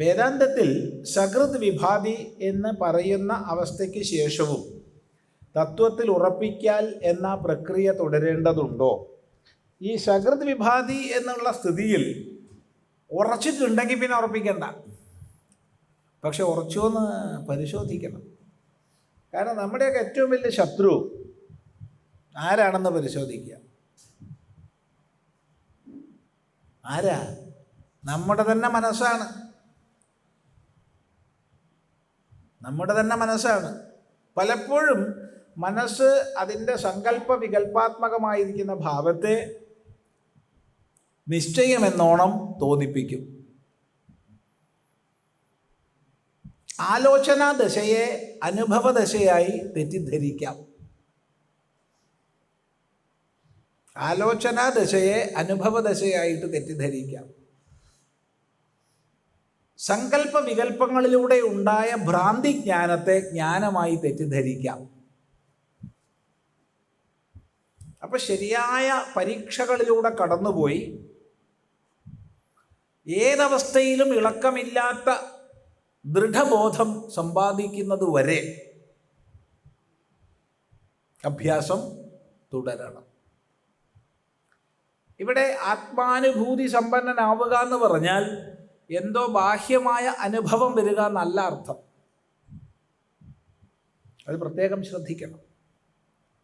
വേദാന്തത്തിൽ സകൃത് വിഭാതി എന്ന് പറയുന്ന അവസ്ഥയ്ക്ക് ശേഷവും തത്വത്തിൽ ഉറപ്പിക്കൽ എന്ന പ്രക്രിയ തുടരേണ്ടതുണ്ടോ? ഈ സകൃത് വിഭാതി എന്നുള്ള സ്ഥിതിയിൽ ഉറച്ചിട്ടുണ്ടെങ്കിൽ പിന്നെ ഉറപ്പിക്കണ്ട. പക്ഷെ ഉറച്ചോ എന്ന് പരിശോധിക്കണം. കാരണം നമ്മുടെയൊക്കെ ഏറ്റവും വലിയ ശത്രു ആരാണെന്ന് പരിശോധിക്കുക. ആരാ? നമ്മുടെ തന്നെ മനസ്സാണ്. നമ്മുടെ തന്നെ മനസ്സാണ്. പലപ്പോഴും മനസ്സ് അതിൻ്റെ സങ്കല്പ വികല്പാത്മകമായിരിക്കുന്ന ഭാവത്തെ നിശ്ചയമെന്നോണം തോന്നിപ്പിക്കും. ആലോചനാ ദശയെ അനുഭവദശയായി തെറ്റിദ്ധരിക്കാം. ആലോചനാ ദശയെ അനുഭവദശയായിട്ട് തെറ്റിദ്ധരിക്കാം. സങ്കല്പ വികല്പങ്ങളിലൂടെ ഉണ്ടായ ഭ്രാന്തി ജ്ഞാനത്തെ ജ്ഞാനമായി തെറ്റിദ്ധരിക്കാം. അപ്പം ശരിയായ പരീക്ഷകളിലൂടെ കടന്നുപോയി ഏതവസ്ഥയിലും ഇളക്കമില്ലാത്ത ദൃഢബോധം സമ്പാദിക്കുന്നത് വരെ അഭ്യാസം തുടരണം. ഇവിടെ ആത്മാനുഭൂതി സമ്പന്നനാവുക എന്ന് പറഞ്ഞാൽ എന്തോ ബാഹ്യമായ അനുഭവം വരിക എന്നല്ല അർത്ഥം. അത് പ്രത്യേകം ശ്രദ്ധിക്കണം.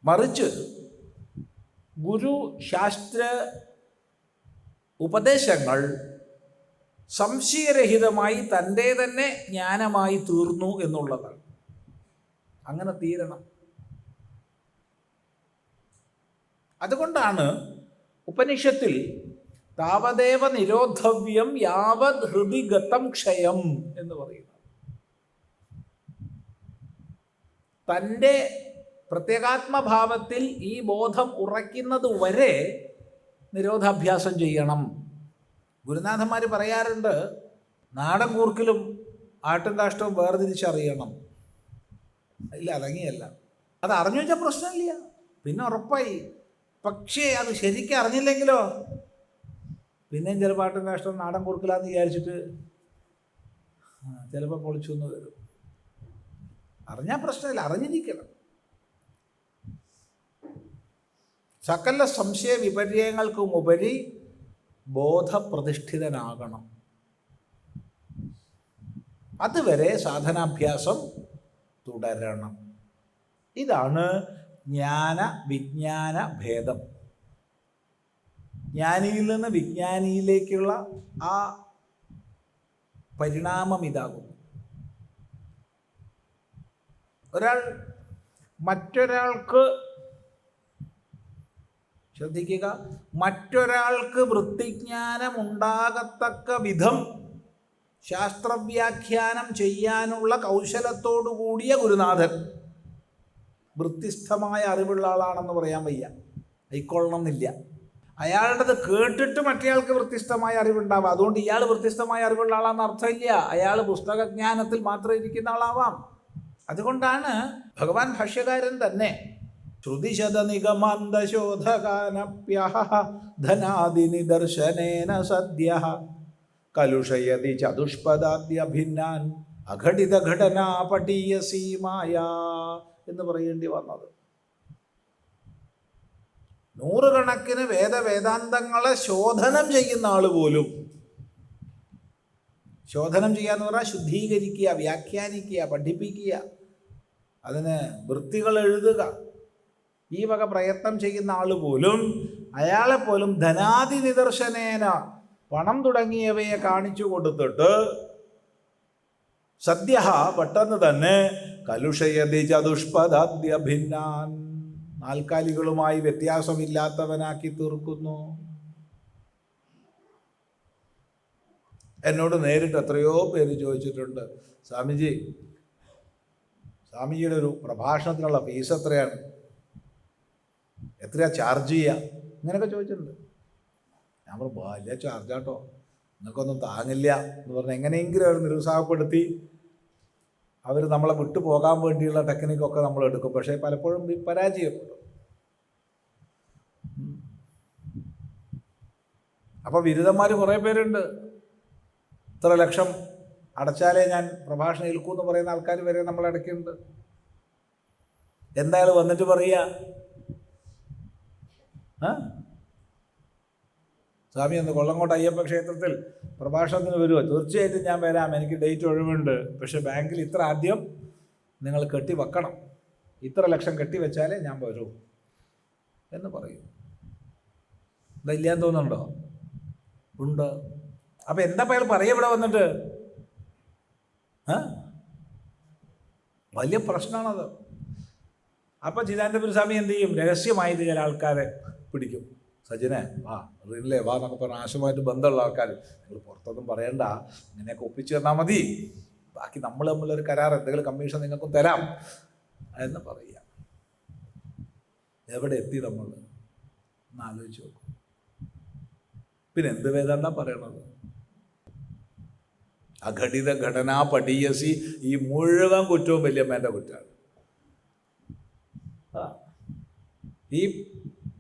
മറിച്ച് ഗുരു ശാസ്ത്ര ഉപദേശങ്ങൾ സംശയരഹിതമായി തൻ്റെ തന്നെ ജ്ഞാനമായി തീർന്നു എന്നുള്ളതാണ്. അങ്ങനെ തീരണം. അതുകൊണ്ടാണ് ഉപനിഷത്തിൽ താവദേവ നിരോധവ്യം യാവത് ഹൃദി ഗതം ക്ഷയം എന്ന് പറയുന്നത്. തൻ്റെ പ്രത്യേകാത്മഭാവത്തിൽ ഈ ബോധം ഉറയ്ക്കുന്നത് വരെ നിരോധാഭ്യാസം ചെയ്യണം. ഗുരുനാഥന്മാർ പറയാറുണ്ട്, നാടൻ കൂർക്കിലും ആട്ടും കാഷ്ടവും വേർതിരിച്ചറിയണം. ഇല്ല, അതങ്ങിയല്ല. അത് അറിഞ്ഞു വെച്ചാൽ പ്രശ്നമില്ല, പിന്നെ ഉറപ്പായി. പക്ഷേ അത് ശരിക്കും അറിഞ്ഞില്ലെങ്കിലോ പിന്നെയും ചിലപ്പോൾ ആട്ടും കാഷ്ടം നാടൻ കൂർക്കിലാന്ന് വിചാരിച്ചിട്ട് ചിലപ്പോൾ പൊളിച്ചു എന്ന് വരും. അറിഞ്ഞാൽ പ്രശ്നമില്ല, അറിഞ്ഞിരിക്കണം. സകല സംശയ വിപര്യങ്ങൾക്കുമുപരി ബോധപ്രതിഷ്ഠിതനാകണം. അതുവരെ സാധനാഭ്യാസം തുടരണം. ഇതാണ് ജ്ഞാന വിജ്ഞാന ഭേദം. ജ്ഞാനിയിൽ നിന്ന് വിജ്ഞാനിയിലേക്കുള്ള ആ പരിണാമം ഇതാകും. ഒരാൾ മറ്റൊരാൾക്ക്, ശ്രദ്ധിക്കുക, മറ്റൊരാൾക്ക് വൃത്തിജ്ഞാനം ഉണ്ടാകത്തക്ക വിധം ശാസ്ത്രവ്യാഖ്യാനം ചെയ്യാനുള്ള കൗശലത്തോടു കൂടിയ ഗുരുനാഥൻ വൃത്തിസ്ഥമായ അറിവുള്ള ആളാണെന്ന് പറയാൻ വയ്യ, ആയിക്കൊള്ളണം എന്നില്ല. അയാളുടേത് കേട്ടിട്ട് മറ്റേയാൾക്ക് വൃത്തിസ്ഥമായ അറിവുണ്ടാവാം. അതുകൊണ്ട് ഇയാൾ വൃത്തിസ്ഥമായ അറിവുള്ള ആളാണെന്ന് അർത്ഥമില്ല. അയാൾ പുസ്തകജ്ഞാനത്തിൽ മാത്രം ഇരിക്കുന്ന ആളാവാം. അതുകൊണ്ടാണ് ഭഗവാൻ ഭാഷ്യകാരൻ തന്നെ ശ്രുതിശതനിഗമാന്തശോധകാനപ്യഹ ധനാദിനിദർശനേന സദ്യഃ കലുഷയതി ചതുഷ്പദാദ്യഭിന്നാൻ അഘടിത ഘടനാ പടീയസീമായ എന്ന് പറയേണ്ടി വന്നത്. നൂറുകണക്കിന് വേദാന്തങ്ങളെ ശോധനം ചെയ്യുന്ന ആൾ പോലും, ശോധനം ചെയ്യാന്ന് പറഞ്ഞാൽ ശുദ്ധീകരിക്കുക, വ്യാഖ്യാനിക്കുക, പഠിപ്പിക്കുക, അതിന് വൃത്തികൾ എഴുതുക, ഈ വക പ്രയത്നം ചെയ്യുന്ന ആൾ പോലും, അയാളെപ്പോലും ധനാദി നിദർശനേന പണം തുടങ്ങിയവയെ കാണിച്ചു കൊടുത്തിട്ട് സദ്യ പെട്ടെന്ന് തന്നെ കലുഷയതി ചതുഷ്പദാദ്യഭിന്നാൻ നാൽക്കാലികളുമായി വ്യത്യാസമില്ലാത്തവനാക്കി തീർക്കുന്നു. എന്നോട് നേരിട്ട് എത്രയോ പേര് ചോദിച്ചിട്ടുണ്ട്, സ്വാമിജിയുടെ ഒരു പ്രഭാഷണത്തിനുള്ള ഫീസ് എത്രയാണ്, എത്രയാ ചാർജ് ചെയ്യുക, ഇങ്ങനെയൊക്കെ ചോദിച്ചിട്ടുണ്ട്. ഞാൻ പറഞ്ഞു, വലിയ ചാർജാട്ടോ, നിങ്ങൾക്കൊന്നും താങ്ങില്ല എന്ന് പറഞ്ഞ് എങ്ങനെയെങ്കിലും അവർ നിരുത്സാഹപ്പെടുത്തി അവർ നമ്മളെ വിട്ടു പോകാൻ വേണ്ടിയുള്ള ടെക്നിക്കൊക്കെ നമ്മൾ എടുക്കും. പക്ഷേ പലപ്പോഴും പരാജയപ്പെടും. അപ്പോൾ ബിരുദന്മാർ കുറേ പേരുണ്ട്. ഇത്ര ലക്ഷം അടച്ചാലേ ഞാൻ പ്രഭാഷണം ഏൽക്കൂ എന്ന് പറയുന്ന ആൾക്കാർ വരെ നമ്മൾ അടയ്ക്കുന്നുണ്ട്. എന്തായാലും വന്നിട്ട് പറയുക, സ്വാമി ഒന്ന് കൊള്ളങ്കോട്ട് അയ്യപ്പ ക്ഷേത്രത്തിൽ പ്രഭാഷണത്തിന് വരുമോ? തീർച്ചയായിട്ടും ഞാൻ വരാം, എനിക്ക് ഡേറ്റ് ഒഴിവുണ്ട്, പക്ഷെ ബാങ്കിൽ ഇത്ര ആദ്യം നിങ്ങൾ കെട്ടി വെക്കണം, ഇത്ര ലക്ഷം കെട്ടി വെച്ചാലേ ഞാൻ വരൂ എന്ന് പറയും. ഇല്ലാന്ന് തോന്നുന്നുണ്ടോ? ഉണ്ട്. അപ്പം എന്താ അയാൾ പറയുക ഇവിടെ വന്നിട്ട്? വലിയ പ്രശ്നമാണത്. അപ്പം ചിദാനന്ദപുരസ്വാമി എന്ത് ചെയ്യും? രഹസ്യമായിട്ട് ചില ആൾക്കാരെ പിടിക്കും. സജ്ജനെ വാ, റില്ലേ വാ എന്നൊക്കെ പറഞ്ഞ ആശയമായിട്ട് ബന്ധമുള്ള ആൾക്കാർ, നിങ്ങൾ പുറത്തൊന്നും പറയണ്ട, ഇങ്ങനെയൊക്കെ ഒപ്പിച്ചു തന്നാൽ മതി, ബാക്കി നമ്മൾ തമ്മിലൊരു കരാർ, എന്തെങ്കിലും കമ്മീഷൻ നിങ്ങൾക്കും തരാം എന്ന് പറയുക. എവിടെ എത്തി നമ്മൾ എന്ന് ആലോചിച്ച് നോക്കും. പിന്നെ എന്ത് വേദാന്താ പറയണത്? അഘടിത ഘടനാ പഠീയസി, ഈ മുഴുവൻ കുറ്റവും വല്യമ്മേൻ്റെ കുറ്റമാണ്. ഈ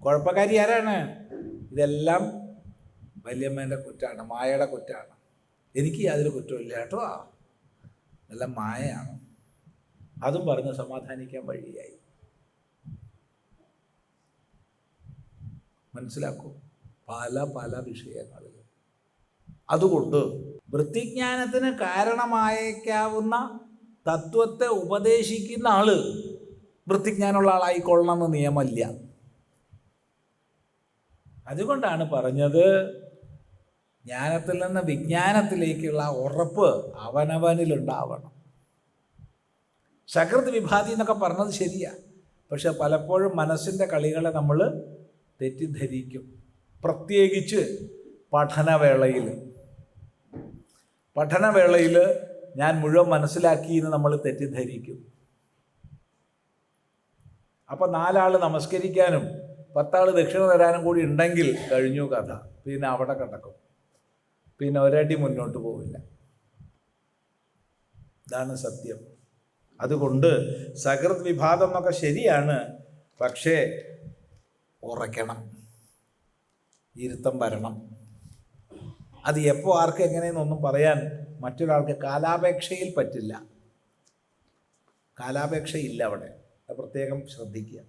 കുഴപ്പക്കാരി ആരാണ്? ഇതെല്ലാം വല്യമ്മേൻ്റെ കുറ്റമാണ്, മായയുടെ കുറ്റമാണ്. എനിക്ക് യാതൊരു കുറ്റമില്ല കേട്ടോ, എല്ലാം മായയാണ്. അതും പറഞ്ഞ് സമാധാനിക്കാൻ വഴിയായി. മനസ്സിലാക്കൂ, പല പല വിഷയങ്ങളിൽ. അതുകൊണ്ട് വൃത്തിജ്ഞാനത്തിന് കാരണമായേക്കാവുന്ന തത്വത്തെ ഉപദേശിക്കുന്ന ആള് വൃത്തിജ്ഞാനമുള്ള ആളായിക്കൊള്ളണമെന്ന് നിയമമില്ല. അതുകൊണ്ടാണ് പറഞ്ഞത്, ജ്ഞാനത്തിൽ നിന്ന് വിജ്ഞാനത്തിലേക്കുള്ള ഉറപ്പ് അവനവനിലുണ്ടാവണം. സകൃത് വിഭാതി എന്നൊക്കെ പറഞ്ഞത് ശരിയാ, പക്ഷെ പലപ്പോഴും മനസ്സിൻ്റെ കളികളെ നമ്മൾ തെറ്റിദ്ധരിക്കും. പ്രത്യേകിച്ച് പഠനവേളയിൽ ഞാൻ മുഴുവൻ മനസ്സിലാക്കി എന്ന് നമ്മൾ തെറ്റിദ്ധരിക്കും. അപ്പം 4 ആൾ നമസ്കരിക്കാനും 10 ആൾ ദക്ഷിണ തരാനും കൂടി ഉണ്ടെങ്കിൽ കഴിഞ്ഞു കഥ. പിന്നെ അവിടെ കിടക്കും, പിന്നെ ഒരടി മുന്നോട്ട് പോവില്ല. ഇതാണ് സത്യം. അതുകൊണ്ട് സകൃത് വിഭാഗം എന്നൊക്കെ ശരിയാണ്, പക്ഷേ ഉറയ്ക്കണം, ഇരുത്തം വരണം. അത് എപ്പോൾ ആർക്ക് എങ്ങനെയെന്നൊന്നും പറയാൻ മറ്റൊരാൾക്ക് കാലാപേക്ഷയിൽ പറ്റില്ല. കാലാപേക്ഷയില്ല അവിടെ, അത് പ്രത്യേകം ശ്രദ്ധിക്കുക.